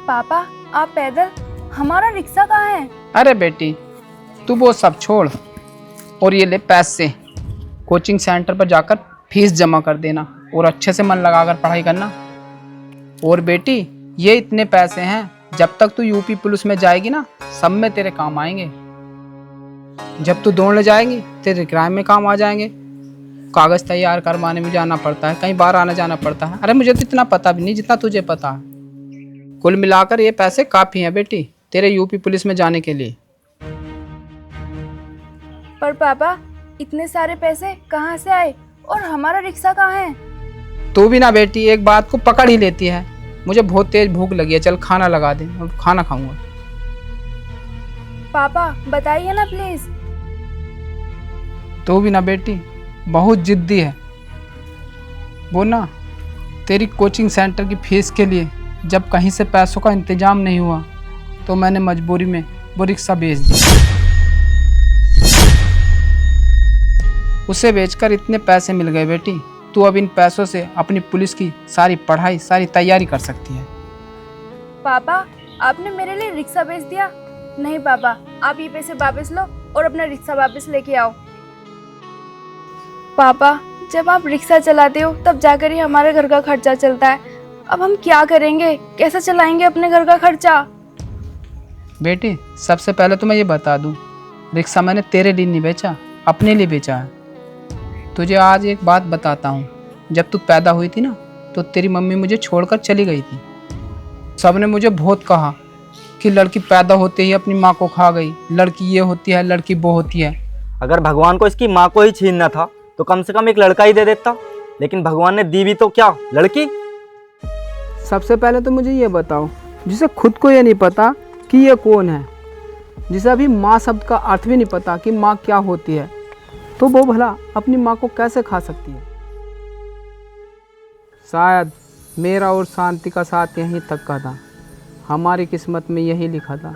पापा आप पैदल, हमारा रिक्शा कहाँ है? अरे बेटी तू वो सब छोड़ और ये ले पैसे, कोचिंग सेंटर पर जाकर फीस जमा कर देना और अच्छे से मन लगाकर पढ़ाई करना। और बेटी ये इतने पैसे हैं, जब तक तू यूपी पुलिस में जाएगी ना सब में तेरे काम आएंगे। जब तू दौड़ने जाएगी तेरे क्राइम में काम आ जाएंगे। कागज तैयार करवाने में जाना पड़ता है, कहीं बाहर आना जाना पड़ता है। अरे मुझे तो इतना पता भी नहीं जितना तुझे पता है। कुल मिलाकर ये पैसे काफ़ी हैं बेटी तेरे यूपी पुलिस में जाने के लिए। पर पापा इतने सारे पैसे कहाँ से आए और हमारा रिक्शा कहाँ है? तू भी ना बेटी एक बात को पकड़ ही लेती है। मुझे बहुत तेज भूख लगी है, चल खाना लगा दे, अब खाना खाऊंगा। पापा बताइए ना प्लीज। तू भी ना बेटी बहुत जिद्दी है। वो ना तेरी कोचिंग सेंटर की फीस के लिए जब कहीं से पैसों का इंतजाम नहीं हुआ तो मैंने मजबूरी में वो रिक्शा बेच दी। उसे बेचकर इतने पैसे मिल गए बेटी, तू अब इन पैसों से अपनी पुलिस की सारी पढ़ाई सारी तैयारी कर सकती है। पापा आपने मेरे लिए रिक्शा बेच दिया? नहीं पापा, आप ये पैसे वापस लो और अपना रिक्शा वापस लेके आओ। पापा जब आप रिक्शा चलाते हो तब जाकर ही हमारे घर का खर्चा चलता है। अब हम क्या करेंगे, कैसे चलाएंगे अपने घर का खर्चा? बेटी सबसे पहले तो मैं ये बता दूं, रिक्शा मैंने तेरे लिए नहीं बेचा, अपने लिए बेचा है। तुझे आज एक बात बताता हूँ, जब तू पैदा हुई थी ना तो तेरी मम्मी मुझे छोड़कर चली गई थी। सबने मुझे बहुत कहा कि लड़की पैदा होते ही अपनी माँ को खा गई, लड़की ये होती है, लड़की वो होती है। अगर भगवान को इसकी माँ को ही छीनना था तो कम से कम एक लड़का ही दे देता, लेकिन भगवान ने दी भी तो क्या, लड़की। सबसे पहले तो मुझे ये बताओ, जिसे खुद को ये नहीं पता कि ये कौन है, जिसे अभी माँ शब्द का अर्थ भी नहीं पता कि माँ क्या होती है, तो वो भला अपनी माँ को कैसे खा सकती है? शायद मेरा और शांति का साथ यहीं तक का था, हमारी किस्मत में यही लिखा था,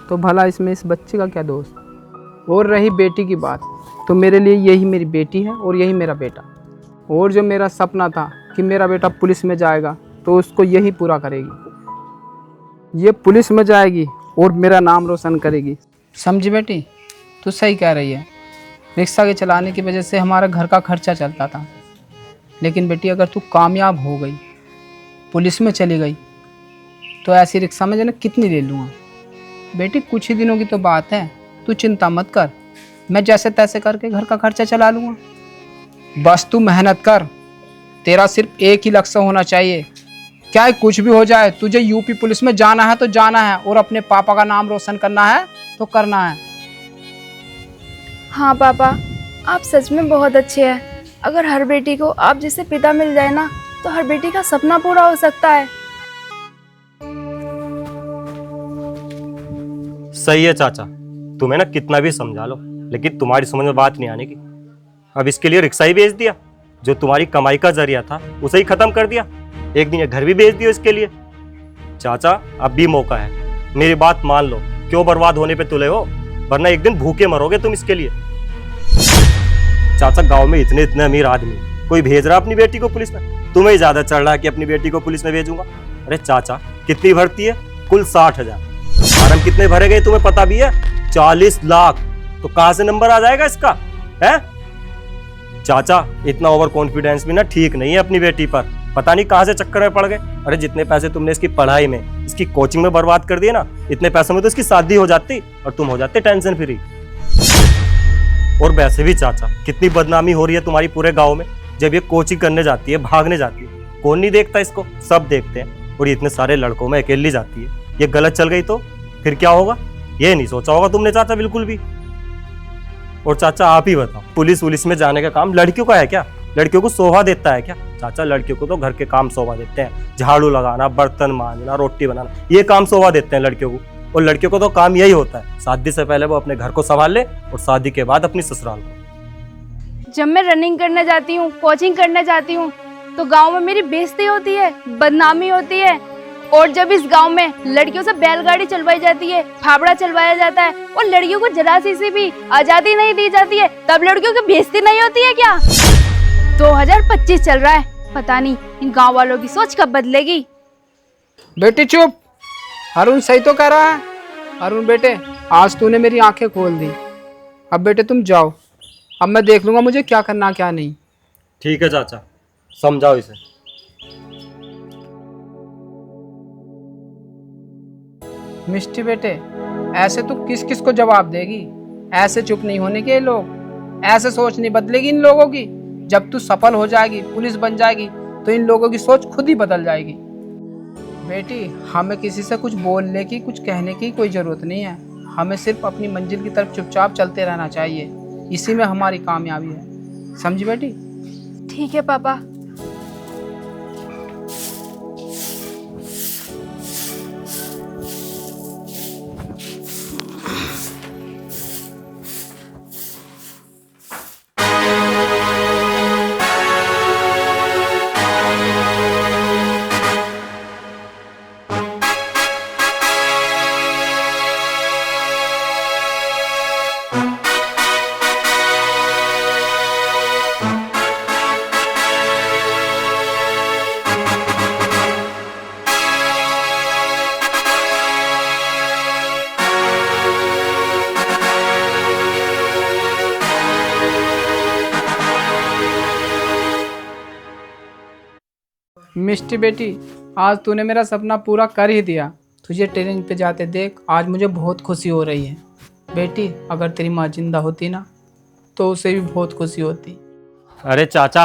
तो भला इसमें इस बच्चे का क्या दोष? और रही बेटी की बात, तो मेरे लिए यही मेरी बेटी है और यही मेरा बेटा। और जो मेरा सपना था कि मेरा बेटा पुलिस में जाएगा तो उसको यही पूरा करेगी। ये पुलिस में जाएगी और मेरा नाम रोशन करेगी। समझी बेटी? तू सही कह रही है, रिक्शा के चलाने की वजह से हमारा घर का खर्चा चलता था। लेकिन बेटी अगर तू कामयाब हो गई, पुलिस में चली गई, तो ऐसी रिक्शा में जो कितनी ले लूँगा। बेटी कुछ ही दिनों की तो बात है, तू चिंता मत कर, मैं जैसे तैसे करके घर का खर्चा चला लूँगा। बस तू मेहनत कर, तेरा सिर्फ एक ही लक्ष्य होना चाहिए, क्या कुछ भी हो जाए तुझे यूपी पुलिस में जाना है तो जाना है, और अपने पापा का नाम रोशन करना है तो करना है। हाँ पापा आप सच में बहुत अच्छे हैं। अगर हर बेटी को आप जैसे पिता मिल जाए ना तो हर बेटी का सपना पूरा हो सकता है। सही है चाचा, तुम्हें ना कितना भी समझा लो लेकिन तुम्हारी समझ में बात नहीं आने की। अब इसके लिए रिक्शा ही बेच दिया, जो तुम्हारी कमाई का जरिया था उसे ही खत्म कर दिया। एक दिन ये घर भी बेच दियो इसके लिए। चाचा अब भी मौका है, मेरी बात मान लो, क्यों बर्बाद होने पे तुले हो, वरना एक दिन भूखे मरोगे तुम इसके लिए। चाचा गांव में इतने इतने अमीर आदमी, कोई भेज रहा अपनी बेटी को पुलिस में, तुम्हें ज्यादा चढ़ रहा है कि अपनी बेटी को पुलिस में भेजूंगा। अरे चाचा कितनी भर्ती है? कुल 60,000। फार्म कितने भरे गए तुम्हें पता भी है? 40 लाख। तो कहां से नंबर आ जाएगा इसका है? चाचा इतना ओवर कॉन्फिडेंस भी ना ठीक नहीं है अपनी बेटी पर, पता नहीं कहां से चक्कर में पड़ गए। अरे जितने पैसे तुमने इसकी पढ़ाई में, इसकी कोचिंग में बर्बाद कर दिए ना, इतने पैसों में तो इसकी शादी हो जाती और तुम हो जाते टेंशन फ्री। और वैसे भी चाचा कितनी बदनामी हो रही है तुम्हारी पूरे गांव में। जब ये कोचिंग करने जाती है, भागने जाती है, कौन नहीं देखता इसको? सब देखते हैं। और ये इतने सारे लड़कों में अकेली जाती है, ये गलत चल गई तो फिर क्या होगा? ये नहीं सोचा होगा तुमने चाचा बिल्कुल भी। और चाचा आप ही बताओ, पुलिस में जाने का काम लड़कियों का है क्या? लड़कियों को शोभा देता है क्या? चाचा लड़कियों को तो घर के काम शोभा देते हैं, झाड़ू लगाना, बर्तन मांजना, रोटी बनाना, ये काम शोभा देते हैं लड़कियों को। और लड़कियों को तो काम यही होता है, शादी से पहले वो अपने घर को संभाल ले और शादी के बाद अपनी ससुराल को। जब मैं रनिंग करने जाती हूँ, कोचिंग करने जाती हूँ, तो गांव में मेरी बेइज्जती होती है, बदनामी होती है। और जब इस गांव में लड़कियों से बैलगाड़ी चलवाई जाती है, फावड़ा चलवाया जाता है और लड़कियों को जरा सी भी आजादी नहीं दी जाती है, तब लड़कियों की बेइज्जती नहीं होती है क्या? 2025 चल रहा है, पता नहीं इन गांव वालों की सोच कब बदलेगी। बेटी चुप, अरुण सही तो कह रहा है। अरुण बेटे, आज तूने मेरी आंखें खोल दी। अब बेटे तुम जाओ, अब मैं देख लूंगा मुझे क्या करना क्या नहीं। ठीक है चाचा, समझाओ इसे। मिष्टी बेटे, ऐसे तू किस किस को जवाब देगी? ऐसे चुप नहीं होने के ये लोग, ऐसे सोच नहीं बदलेगी इन लोगों की। जब तू सफल हो जाएगी, पुलिस बन जाएगी, तो इन लोगों की सोच खुद ही बदल जाएगी। बेटी, हमें किसी से कुछ बोलने की, कुछ कहने की कोई ज़रूरत नहीं है। हमें सिर्फ अपनी मंजिल की तरफ चुपचाप चलते रहना चाहिए। इसी में हमारी कामयाबी है। समझी बेटी? ठीक है पापा। मिष्टी बेटी, आज तूने मेरा सपना पूरा कर ही दिया। तुझे ट्रेनिंग पे जाते देख आज मुझे बहुत खुशी हो रही है। बेटी, अगर तेरी माँ जिंदा होती ना, तो उसे भी बहुत खुशी होती। अरे चाचा,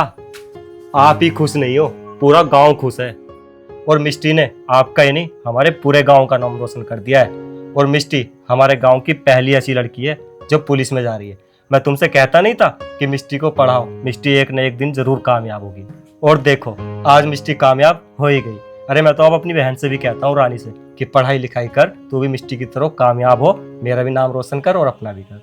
आप ही खुश नहीं हो, पूरा गांव खुश है। और मिष्टी ने आपका ही नहीं, हमारे पूरे गांव का नाम रोशन कर दिया है। और मिष्टी हमारे गांव की पहली ऐसी लड़की है जो पुलिस में जा रही है। मैं तुमसे कहता नहीं था कि मिष्टी को पढ़ाओ, मिष्टी एक न एक दिन जरूर कामयाब होगी। और देखो, आज मिष्टी कामयाब हो ही गई। अरे मैं तो अब अपनी बहन से भी कहता हूँ, रानी से, कि पढ़ाई लिखाई कर, तू भी मिष्टी की तरह कामयाब हो, मेरा भी नाम रोशन कर और अपना भी कर।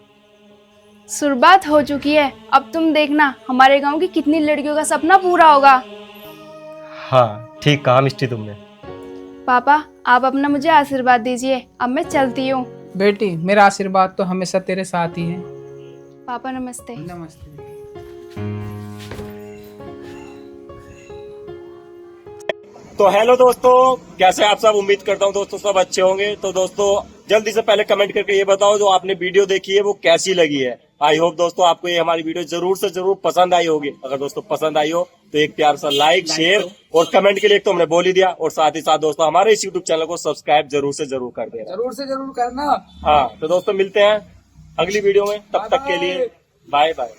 शुरुआत हो चुकी है, अब तुम देखना हमारे गांव की कितनी लड़कियों का सपना पूरा होगा। हाँ, ठीक कहा मिष्टी तुमने। पापा, आप अपना मुझे आशीर्वाद दीजिए, अब मैं चलती हूँ। बेटी, मेरा आशीर्वाद तो हमेशा तेरे साथ ही है। पापा नमस्ते। नमस्ते। तो हेलो दोस्तों, कैसे आप सब? उम्मीद करता हूँ दोस्तों सब अच्छे होंगे। तो दोस्तों जल्दी से पहले कमेंट करके ये बताओ जो आपने वीडियो देखी है वो कैसी लगी है। आई होप दोस्तों आपको ये हमारी वीडियो जरूर से जरूर पसंद आई होगी। अगर दोस्तों पसंद आई हो तो एक प्यार सा लाइक, शेयर और कमेंट के लिए तो हमने बोल ही दिया। और साथ ही साथ दोस्तों हमारे इस यूट्यूब चैनल को सब्सक्राइब जरूर से जरूर कर देना। जरूर से जरूर करना। हाँ, तो दोस्तों मिलते हैं अगली वीडियो में, तब तक के लिए बाय बाय।